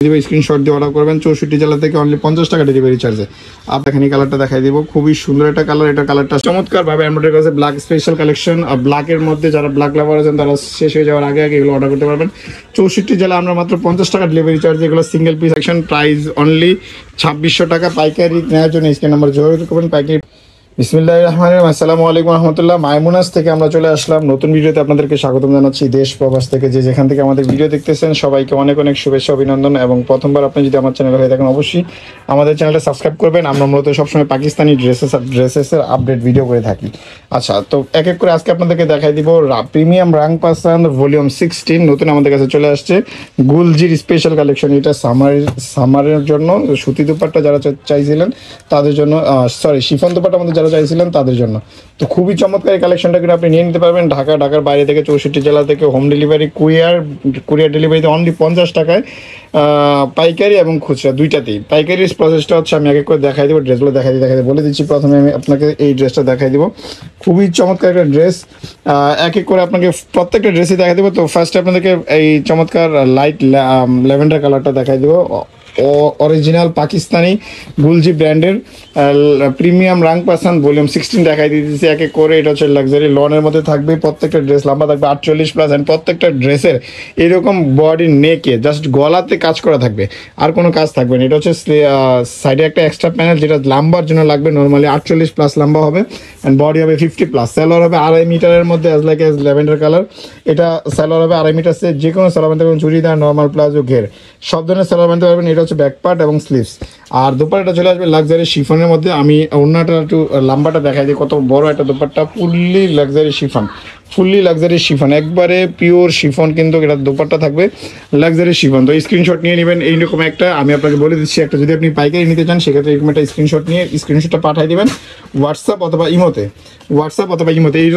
Screenshot দিয়ে order করবেন 64 জেলা থেকে অনলি 50 টাকা ডেলিভারি চার্জে। আপনাকে এই কালারটা দেখাই দিব, খুবই সুন্দর একটা কালার। এটা কালারটা চমৎকার ভাবে আমাদের কাছে ব্ল্যাক স্পেশাল কালেকশন। ব্ল্যাকের মধ্যে যারা ব্ল্যাক লাভার আছেন তারা শেষ হয়ে যাওয়ার আগে আগে এগুলো অর্ডার করতে পারবেন। 64 জেলা আমরা মাত্র 50 টাকা ডেলিভারি চার্জে এগুলো single piece section, price only 2600 টাকা। পাইকারি নেওয়ার জন্য স্ক্রিন নাম্বার যোগাযোগ করবেন। পাইকারি বিসমিল্লাহির রহমানির রহিম। আসসালামু আলাইকুম রহমতুল্লাহ। মাইমুনাস থেকে আমরা চলে আসলাম নতুন ভিডিওতে। আপনাদেরকে স্বাগতম জানাচ্ছি দেশ প্রবাস থেকে, যে যেখান থেকে আমাদের ভিডিও দেখতেছেন সবাইকে অনেক অনেক শুভেচ্ছা অভিনন্দন। এবং প্রথমবার আপনি যদি আমার চ্যানেল হয়ে থাকেন অবশ্যই আমাদের চ্যানেলটা সাবস্ক্রাইব করবেন। আমরা মূলত সবসময় পাকিস্তানি ড্রেসেসের আপডেট ভিডিও করে থাকি। আচ্ছা, তো এক এক করে আজকে আপনাদেরকে দেখাই দিব প্রিমিয়াম রাং পাসান ভলিউম 16 নতুন আমাদের কাছে চলে আসছে। গুলজির স্পেশাল কালেকশন। এটা সামারের জন্য সুতি দুপাট্টা যারা চাইছিলেন তাদের জন্য, সরি শিফন দুপাট্টা আমাদের চাইছিলেন তাদের জন্য। তো খুবই চমৎকার এই কালেকশনটা কিন্তু আপনি নিয়ে নিতে পারবেন ঢাকার বাইরে থেকে 64 জেলা থেকে। হোম ডেলিভারি, কুরিয়ার ডেলিভারিতে অনলি 50 টাকায়, পাইকারি এবং খুচরা দুইটাতেই। পাইকারির প্রসেসটা হচ্ছে আমি এক এক করে দেখাই দেবো, ড্রেসগুলো দেখাই বলে দিচ্ছি। প্রথমে আমি আপনাকে এই ড্রেসটা দেখাই দিব, খুবই চমৎকার একটা ড্রেস। এক এক করে আপনাকে প্রত্যেকটা ড্রেসই দেখাই দেবো। তো ফার্স্টে আপনাদেরকে এই চমৎকার লাইট ল্যাভেন্ডার কালারটা দেখাই দেবো। অরিজিনাল পাকিস্তানি গুলজি ব্র্যান্ডের প্রিমিয়াম রাং পাসান ভলিউম 16 দেখাই দিতেছি এক এক করে। এটা হচ্ছে লাক্সারি লনের মধ্যে থাকবে। প্রত্যেকটা ড্রেস লম্বা থাকবে 48+, অ্যান্ড প্রত্যেকটা ড্রেসের এরকম বডি নেকে জাস্ট গলাতে কাজ করা থাকবে, আর কোনো কাজ থাকবে না। এটা হচ্ছে সাইডে একটা এক্সট্রা প্যানেল যেটা লাম্বার জন্য লাগবে। নর্মালি 48+ লম্বা হবে, অ্যান্ড বডি হবে 50+। স্যালোয়ার হবে 2.5 মিটারের মধ্যে, as like as lavender colour. এটা স্যালোয়ার হবে 2.5 মিটার। যে কোনো স্যালোয়ার বানতে পারবেন, চুড়িদার, নর্মাল প্লাজো, ঘের, সব ধরনের স্যালোয়ার বানতে পারবেন। এটা হচ্ছে ব্যাক পার্ট এবং স্লিভস। আর দুপাট্টাটা চলে আসবে লাক্সারি শিফনের মধ্যে। আমি ওড়নাটা একটু লম্বাটা দেখাই দিই, কত বড় একটা দুপাট্টা। ফুললি লাক্সারি শিফন, একবারে পিওর শিফন, কিন্তু এটা দুপাট্টা থাকবে লাক্সারি শিফন। তো স্ক্রিনশট নিয়ে নেবেন এইরকম একটা। আমি আপনাকে বলে দিচ্ছি, একটা যদি আপনি পাইকারি নিতে চান সেক্ষেত্রে এরকম একটা স্ক্রিনশটটা পাঠিয়ে দেবেন হোয়াটসঅ্যাপ অথবা ইমোতে,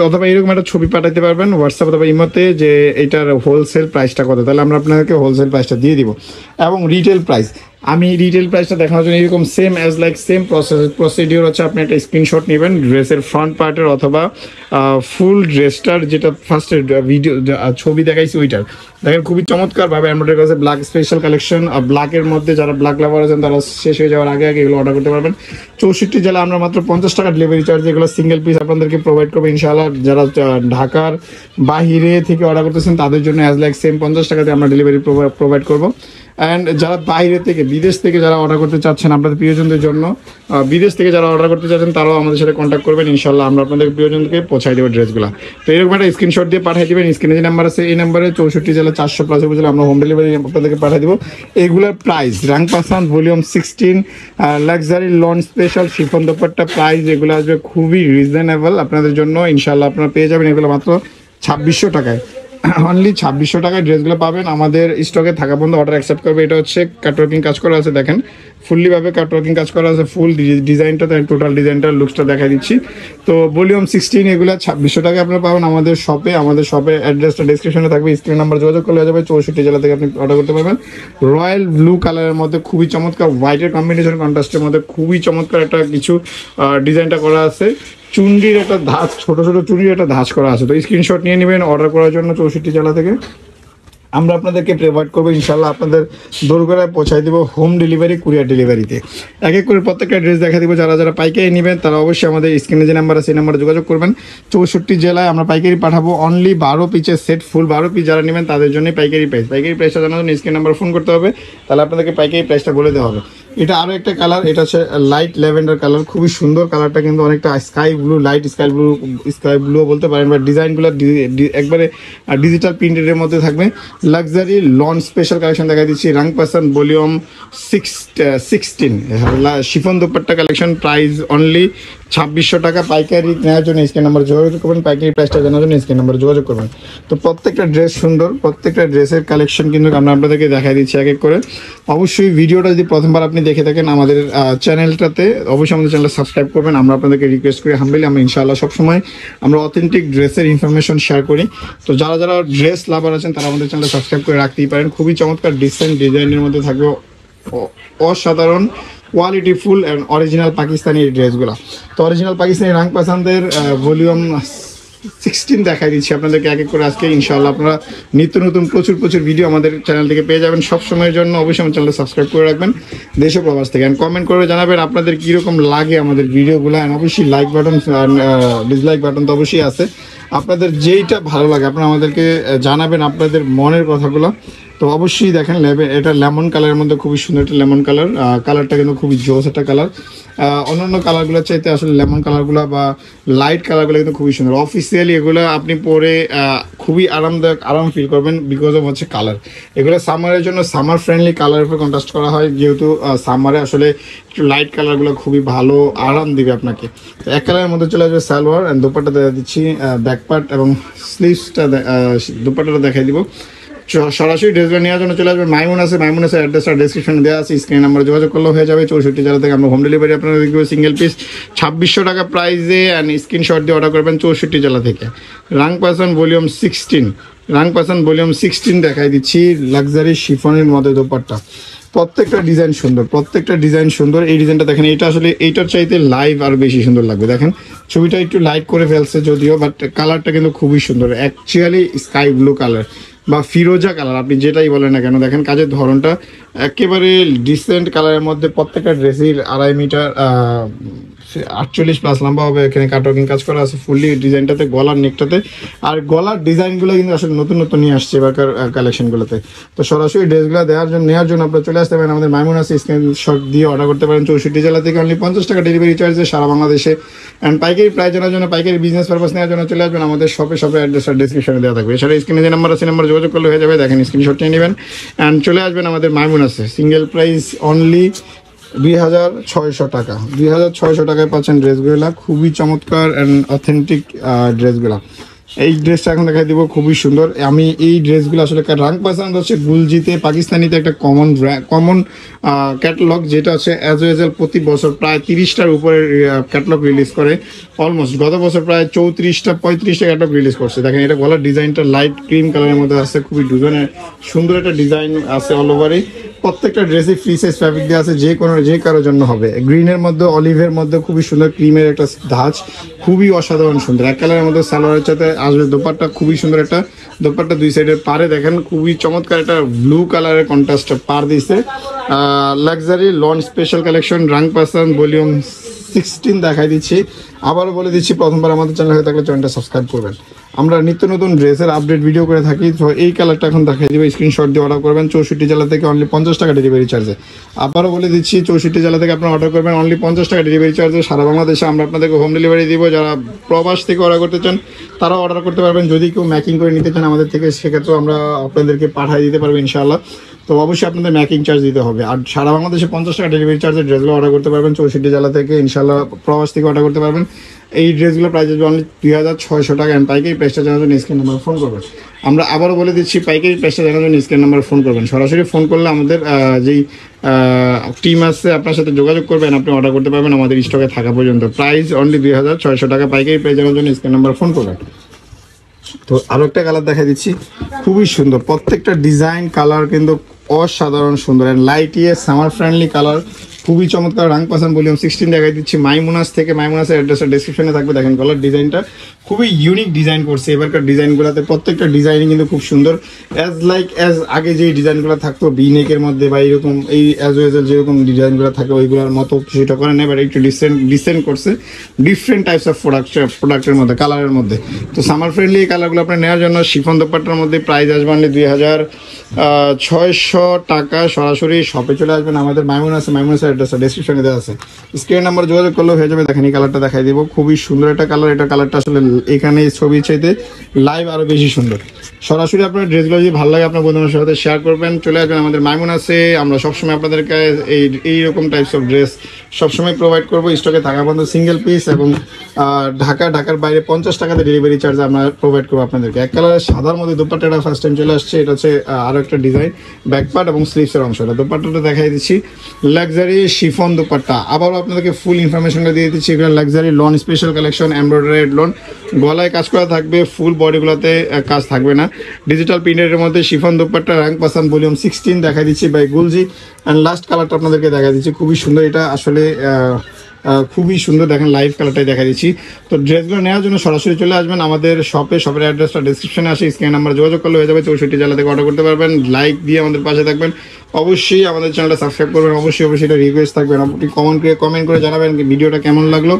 অথবা এরকম একটা ছবি পাঠাতে পারবেন হোয়াটসঅ্যাপ অথবা ইমোতে, যে এটার হোলসেল প্রাইসটা কত। তাহলে আমরা আপনাদেরকে হোলসেল প্রাইসটা দিয়ে দিব। এবং রিটেল প্রাইসটা দেখানোর জন্য এরকম সেম প্রসিডিওর হচ্ছে, আপনি একটা স্ক্রিনশট নেবেন ড্রেসের ফ্রন্ট পার্টের অথবা ফুল ড্রেসটার, যেটা ফার্স্টে ভিডিও ছবি দেখাইছি ওইটার। দেখেন খুবই চমৎকারভাবে আমাদের কাছে ব্ল্যাক স্পেশাল কালেকশন। ব্ল্যাকের মধ্যে যারা ব্ল্যাক লাভার আছেন তারা শেষ হয়ে যাওয়ার আগে আগে এগুলো অর্ডার করতে পারবেন। 64 জেলা আমরা মাত্র 50 টাকা ডেলিভারি চার্জ এগুলো সিঙ্গেল পিস আপনাদেরকে প্রোভাইড করবো ইনশাআল্লাহ। যারা ঢাকার বাহিরে থেকে অর্ডার করতেছেন তাদের জন্য অ্যাজ লাইক সেম 50 টাকাতে আমরা ডেলিভারি প্রোভাইড করবো। অ্যান্ড যারা বাইরে থেকে বিদেশ থেকে যারা অর্ডার করতে চাচ্ছেন আপনাদের প্রিয়জনদের জন্য, বিদেশ থেকে যারা অর্ডার করতে চাচ্ছেন তারাও আমাদের সাথে কন্ট্যাক্ট করবেন ইনশাল্লাহ। আমরা আপনাদের প্রিয়জনকে পৌঁছাই দেবো ড্রেসগুলো। তো এরকম একটা স্ক্রিনশট দিয়ে পাঠিয়ে দেবেন। স্ক্রিনে যে নাম্বার আছে এই নাম্বারে 64 জেলা 400+ উপজেলা আমরা হোম ডেলিভারি আপনাদেরকে পাঠিয়ে দেবো। এইগুলোর প্রাইস রাং পাসান volume 16 luxury lawn special chiffon dupatta price এগুলো আসবে খুবই রিজনেবল আপনাদের জন্য ইনশাল্লাহ। আপনারা পেয়ে যাবেন এগুলো মাত্র 2600 টাকায়। অনলি 2600 টাকায় ড্রেসগুলো পাবেন। আমাদের স্টকে থাকা বন্ধু অর্ডার অ্যাকসেপ্ট করবে। এটা হচ্ছে কাটওয়ার্কিং কাজ করা আছে, দেখেন ফুললিভাবে কাটওয়ার্কিং কাজ করা আছে। ফুল ডিজাইনটা, টোটাল ডিজাইনটার লুকসটা দেখা দিচ্ছি। তো ভলিউম 16 এগুলো 2600 টাকায় আপনারা পাবেন আমাদের শপে। আমাদের শপের অ্যাড্রেসটা ডিসক্রিপশনে থাকবে, স্ক্রিন নাম্বার যোগাযোগ করলে যাবে। 64 জেলা থেকে আপনি অর্ডার করতে পারবেন। রয়্যাল ব্লু কালারের মধ্যে খুবই চমৎকার, হোয়াইটের কম্বিনেশন কন্ট্রাস্টের মধ্যে খুবই চমৎকার একটা কিছু ডিজাইনটা করা আছে। চুনরির একটা ধাঁচ, ছোট চুনরির একটা ধাঁচ করা আছে। তো স্ক্রিনশট নিয়ে নেবেন অর্ডার করার জন্য। 64 জেলা থেকে আমরা আপনাদেরকে প্রোভাইড করবো ইনশাল্লাহ। আপনাদের দোরগোড়ায় পৌঁছাই দেবো হোম ডেলিভারি, কুরিয়ার ডেলিভারিতে। এক এক করে প্রত্যেকটা ড্রেস দেখা দিব। যারা পাইকারি নেবেন তারা অবশ্যই আমাদের স্ক্রিনে যে নাম্বার আছে সেই নাম্বারে যোগাযোগ করবেন। 64 জেলায় আমরা পাইকারি পাঠাবো অনলি 12 পিসের সেট, ফুল 12 পিস যারা নেবেন তাদের জন্যই পাইকারি প্রাইসটা জানার জন্য স্ক্রিন নাম্বার ফোন করতে হবে, তাহলে আপনাদেরকে পাইকারি প্রাইসটা বলে দেওয়া হবে। এটা আরও একটা কালার, এটা হচ্ছে লাইট ল্যাভেন্ডার কালার, খুবই সুন্দর কালারটা, কিন্তু অনেকটা sky blue, light sky blue বলতে পারেন। বা ডিজাইনগুলো একবারে ডিজিটাল প্রিন্টের মধ্যে থাকবে। লাক্সারি লন স্পেশাল কালেকশন দেখা দিচ্ছি রাং পাসান volume 16 chiffon dupatta collection, price only 2600 টাকা। পাইকারি নেওয়ার জন্য স্ক্রিন নাম্বার যোগাযোগ করবেন, পাইকারি প্রাইসটা জানার জন্য স্ক্রিন নাম্বার যোগাযোগ করবেন। তো প্রত্যেকটা ড্রেস সুন্দর, প্রত্যেকটা ড্রেসের কালেকশন কিন্তু আমরা আপনাদেরকে দেখাই দিচ্ছি এক এক করে। অবশ্যই ভিডিওটা যদি প্রথমবার আপনি দেখে থাকেন আমাদের চ্যানেলটাতে, অবশ্যই আমাদের চ্যানেলটা সাবস্ক্রাইব করবেন। আমরা আপনাদেরকে রিকোয়েস্ট করি হাম্বলি, আমরা ইনশাআল্লাহ সবসময় আমরা অথেন্টিক ড্রেসের ইনফরমেশন শেয়ার করি। তো যারা ড্রেস লাভার আছেন তারা আমাদের চ্যানেলটা সাবস্ক্রাইব করে রাখতেই পারেন। খুবই চমৎকার ডিজাইনের মধ্যে থাকবে অসাধারণ quality full and original Pakistani এই ড্রেসগুলো। তো অরিজিনাল পাকিস্তানি রাং পাসানদের ভলিউম 16 দেখাই দিচ্ছি আপনাদেরকে এক এক করে আজকে। ইনশাআল্লাহ আপনারা নিত্য নতুন প্রচুর ভিডিও আমাদের চ্যানেল থেকে পেয়ে যাবেন। সব সময়ের জন্য অবশ্যই আমার চ্যানেলটা সাবস্ক্রাইব করে রাখবেন দেশ ও প্রবাস থেকে, অ্যান্ড কমেন্ট করে জানাবেন আপনাদের কীরকম লাগে আমাদের ভিডিওগুলো। অ্যান্ড অবশ্যই লাইক বাটন, ডিসলাইক বাটন তো অবশ্যই আছে, আপনাদের যেইটা ভালো লাগে আপনারা আমাদেরকে জানাবেন আপনাদের মনের কথাগুলো। তো অবশ্যই দেখেন এটা লেমন কালারের মধ্যে খুবই সুন্দর একটা লেমন কালার, কালারটা কিন্তু খুবই জোস একটা কালার। অন্যান্য কালারগুলোর চাইতে আসলে লেমন কালারগুলো বা লাইট কালারগুলো কিন্তু খুবই সুন্দর। অফিসিয়ালি এগুলো আপনি পরে খুবই আরাম ফিল করবেন বিকজ অফ হচ্ছে কালার। এগুলো সামারের জন্য সামার ফ্রেন্ডলি কালারের উপর কন্ট্রাস্ট করা হয়, যেহেতু সামারে আসলে একটু লাইট কালারগুলো খুবই ভালো আরাম দিবে আপনাকে। তো এক কালারের মধ্যে চলে আসবে সালোয়ার, অ্যান্ড দোপাট্টা দেখা দিচ্ছি, ব্যাক পার্ট এবং স্লিভসটা দোপাট্টাটা দেখাই দিব। সরাসরি ড্রেসগুলো নেওয়ার জন্য চলে আসবে মাইমুনাসের অ্যাড্রেসটা ডেসক্রিপশনে দেওয়া আছে, স্ক্রিন নাম্বার যোগাযোগ করলেও হয়ে যাবে। 64 জেলা থেকে আমরা হোম ডেলিভারি আপনারা দেখবেন, সিঙ্গেল পিস 2600 টাকা প্রাইসে, অ্যান্ড স্ক্রিনশট দিয়ে অর্ডার করবেন 64 জেলা থেকে। রাংপাসান ভলিউম 16 দেখাই দিচ্ছি, লাক্সারি শিফনের মধ্যে দোপাট্টা। প্রত্যেকটা ডিজাইন সুন্দর। এই ডিজাইনটা দেখেন, এটা আসলে এইটার চাইতে লাইভ আর বেশি সুন্দর লাগবে। দেখেন ছবিটা একটু লাইট করে ফেলছে যদিও, বাট কালারটা কিন্তু খুবই সুন্দর, অ্যাকচুয়ালি স্কাই ব্লু কালার বা ফিরোজা কালার, আপনি যেটাই বলেন না কেন। দেখেন কাজের ধরনটা একেবারে ডিসেন্ট কালারের মধ্যে, প্রত্যেকটা ড্রেসের 2.5 মিটার 48+ লম্বা হবে। এখানে কাটওয়ার্কিং কাজ করা আছে ফুললি ডিজাইনটাতে, গলার নেকটাতে। আর গলার ডিজাইনগুলো কিন্তু আসলে নতুন নিয়ে আসছে এবারকার কালেকশনগুলোতে। তো সরাসরি ড্রেসগুলো নেওয়ার জন্য আপনারা চলে আসতে পারেন আমাদের মাইমুনাস, স্ক্রিনশট দিয়ে অর্ডার করতে পারেন 64 জেলা থেকে, অনলি 50 টাকা ডেলিভারি চার্জে সারা বাংলাদেশে। অ্যান্ড পাইকারি প্রাইস জানার জন্য, পাইকারি বিজনেস পারপাস নেওয়ার জন্য চলে আসবেন আমাদের শপে অ্যাড্রেসটা ডিসক্রিপশনে দেওয়া থাকবে। এছাড়া স্ক্রিনে যে নাম্বার আছে নাম্বার যোগাযোগ করলে হয়ে যাবে। দেখেন স্ক্রিনশট নিয়ে নেবেন অ্যান্ড চলে আসবেন আমাদের মাইমুনাসে। সিঙ্গেল প্রাইস অনলি 2600 টাকা। 2600 টাকায় পাচ্ছেন ড্রেসগুলো, খুবই চমৎকার অ্যান্ড অথেন্টিক ড্রেসগুলো। এই ড্রেসটা এখন দেখাই দিব, খুবই সুন্দর। আমি এই ড্রেসগুলো আসলে রাংপাসান হচ্ছে গুলজিতে পাকিস্তানিতে একটা কমন ক্যাটালগ, যেটা হচ্ছে অ্যাজ ওয়েজেল প্রতি বছর প্রায় 30টার উপরে ক্যাটালগ রিলিজ করে। অলমোস্ট গত বছর প্রায় 34-35টা ক্যাটালগ রিলিজ করছে। দেখেন এটা গলার ডিজাইনটা লাইট ক্রিম কালারের মধ্যে আছে, খুবই ডিজাইনের সুন্দর একটা ডিজাইন আছে অল ওভারই। প্রত্যেকটা ড্রেসে ফ্রি সাইজ ফ্যাব্রিক দেওয়া আছে, যে কারোর জন্য হবে। গ্রিনের মধ্যে অলিভের মধ্যে খুবই সুন্দর ক্রিমের একটা ধাঁচ, খুবই অসাধারণ সুন্দর। এক কালারের মধ্যে সালোয়ারের সাথে আসবে দোপাট্টা, খুবই সুন্দর একটা দোপাট্টা। দুই সাইডের পারে দেখেন খুবই চমৎকার একটা ব্লু কালারের কন্ট্রাস্ট পার দিছে। লাক্সারি লঞ্চ স্পেশাল কালেকশন রাংপাসান ভলিউম 16 দেখাই দিচ্ছি। আবারও বলে দিচ্ছি, প্রথমবার আমাদের চ্যানেল হয়ে থাকলে চ্যানেলটা সাবস্ক্রাইব করবেন। আমরা নিত্য নতুন ড্রেসের আপডেট ভিডিও করে থাকি। তো এই কালারটা এখন দেখাই দিব, স্ক্রিনশট দিয়ে অর্ডার করবেন 64 জেলা থেকে, অনলি 50 টাকা ডেলিভারি চার্জে। আবারও বলে দিচ্ছি 64 জেলা থেকে আপনারা অর্ডার করবেন অনলি 50 টাকা ডেলিভারি চার্জে। সারা বাংলাদেশে আমরা আপনাদেরকে হোম ডেলিভারি দিব। যারা প্রবাস থেকে অর্ডার করতে চান তারাও অর্ডার করতে পারবেন। যদি কেউ ম্যাকিং করে নিতে চান আমাদের থেকে, সেক্ষেত্রেও আমরা আপনাদেরকে পাঠিয়ে দিতে পারবো ইনশাআল্লাহ। তো অবশ্যই আপনাদের ম্যাকিং চার্জ দিতে হবে। আর সারা বাংলাদেশে 50 টাকা ডেলিভারি চার্জের ড্রেসগুলো অর্ডার করতে পারবেন 64 জেলা থেকে। ইনশাআল্লাহ প্রবাস থেকে অর্ডার করতে পারবেন। এই ড্রেসগুলো প্রাইস আসবে অনলি 2600 টাকা। অ্যান্ড পাইকারি প্রাইসটা জানার জন্য স্ক্রিন নাম্বার ফোন করবেন। আমরা আবারও বলে দিচ্ছি, পাইকারি প্রাইসটা জানার জন্য স্ক্রিন নাম্বার ফোন করবেন। সরাসরি ফোন করলে আমাদের যেই টিম আছে আপনার সাথে যোগাযোগ করবেন, আপনি অর্ডার করতে পারবেন আমাদের স্টকে থাকা পর্যন্ত। প্রাইস অনলি 2600 টাকা। পাইকারি প্রাইস জানার জন্য স্ক্রিন নাম্বার ফোন করবেন। তো আরও একটা কালার দেখা দিচ্ছি, খুবই সুন্দর। প্রত্যেকটা ডিজাইন কালার কিন্তু অসাধারণ সুন্দর, and light summer friendly colour, খুবই চমৎকার। রাংপাসান ভলিউম 16 দেখাই দিচ্ছি মাইমুনাস থেকে। মাইমুনাসের অ্যাড্রেসটা ডিসক্রিপশনে থাকবে। দেখেন কালার ডিজাইনটা খুবই ইউনিক ডিজাইন করছে এবারকার ডিজাইনগুলোতে। প্রত্যেকটা ডিজাইনই কিন্তু খুব সুন্দর, অ্যাজ আগে যেই ডিজাইনগুলো থাকতো বি নেকের মধ্যে বা এইরকম এই অ্যাজ ওয়েজেল যেরকম ডিজাইনগুলো থাকে ওইগুলোর মতো কিছুটা করে নেই, বাট একটু ডিসেন্ট করছে ডিফারেন্ট টাইপস অফ প্রোডাক্টের মধ্যে, কালারের মধ্যে। তো সামার ফ্রেন্ডলি এই কালারগুলো আপনার নেওয়ার জন্য শিফন দোপাট্টার মধ্যে প্রাইস আসবে অনলি 2600 টাকা। সরাসরি শপে চলে আসবেন আমাদের মাইমুনাসের অ্যাড্রেসটা ডেসক্রিপশনে দেওয়া আছে, স্ক্রিন নাম্বার যোগাযোগ করলেও হয়ে যাবে। দেখেন এই কালারটা দেখাই দিব, খুবই সুন্দর একটা কালার। এটা কালারটা আসলে এখানে ছবির চাইতে লাইভ আরও বেশি সুন্দর। সরাসরি আপনার ড্রেসগুলো যদি ভালো লাগে আপনার বন্ধুদের সাথে শেয়ার করবেন। চলে আসবেন আমাদের মাইমুনাসে। আমরা সবসময় আপনাদেরকে এইরকম টাইপস অফ ড্রেস সবসময় প্রোভাইড করবো স্টকে থাকা পর্যন্ত, সিঙ্গেল পিস। এবং ঢাকার বাইরে 50 টাকাতে ডেলিভারি চার্জ আমরা প্রোভাইড করবো আপনাদেরকে। এক কালারের সাদার মধ্যে দোপাট্টাটা ফার্স্ট টাইম চলে আসছে। এটা হচ্ছে আরও একটা ডিজাইন, ব্যাকপার্ট এবং স্লিভসের অংশটা। দোপাট্টাটা দেখাই দিচ্ছি, লাক্সারি শিফন দোপাট্টা। আবারও আপনাদেরকে ফুল ইনফরমেশনটা দিয়ে দিচ্ছি। এগুলো luxury lawn special collection, embroidery loan, গলায় কাজ করা থাকবে, ফুল বডিগুলোতে কাজ থাকবে না। ডিজিটাল প্রিন্টের মধ্যে শিফন দোপাট্টা, রাংপাসান ভলিউম 16 দেখা দিচ্ছি বাই গুলজি। অ্যান্ড লাস্ট কালারটা আপনাদেরকে দেখা দিচ্ছি, খুবই সুন্দর। এটা আসলে খুবই সুন্দর, দেখেন লাইভ কালারটাই দেখা দিচ্ছি। তো ড্রেসগুলো নেওয়ার জন্য সরাসরি চলে আসবেন আমাদের শপের অ্যাড্রেসটা ডিসক্রিপশনে আসে, স্ক্রিন নাম্বার যোগাযোগ করলে হয়ে যাবে। 64 জেলা থেকে অর্ডার করতে পারবেন। লাইক দিয়ে আমাদের পাশে থাকবেন, অবশ্যই আমাদের চ্যানেলটা সাবস্ক্রাইব করবেন, অবশ্যই এটা রিকোয়েস্ট থাকবেন। আপনি কমেন্ট করে জানাবেন ভিডিওটা কেমন লাগলো।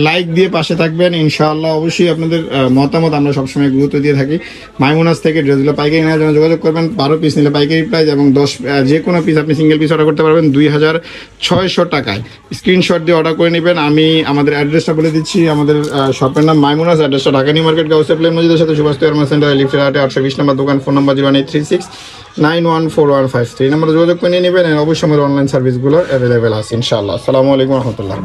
লাইক দিয়ে পাশে থাকবেন ইনশাআল্লাহ। অবশ্যই আপনাদের মতামত আমরা সবসময় গুরুত্ব দিয়ে থাকি। মাইমুনাস থেকে ড্রেসগুলো পাইকারি নেওয়ার জন্য যোগাযোগ করবেন। 12 পিস নিলে পাইকারি প্রাইস এবং 10 যে কোনো পিস আপনি সিঙ্গেল পিস অর্ডার করতে পারবেন 2600 টাকায়। স্ক্রিনশট দিয়ে অর্ডার করে নেবেন। আমি আমাদের অ্যাড্রেসটা বলে দিচ্ছি। আমাদের শপের নাম মাইমুনাস, অ্যাড্রেসটা ঢাকা নিউ মার্কেট, গাউসিয়া প্লেন মসজিদের সাথে সুভাষ তৈরি সেন্টার, লিফটের 820 নম্বর দোকান। ফোন নাম্বার 083691415 এই নাম্বারে যোগাযোগ করে নিয়ে নেবেন। অবশ্যই আমাদের অনলাইন সার্ভিসগুলো অ্যাভেলেবেল আছে ইনশাআল্লাহ। আসসালামু আলাইকুম রহমতুল্লাহ।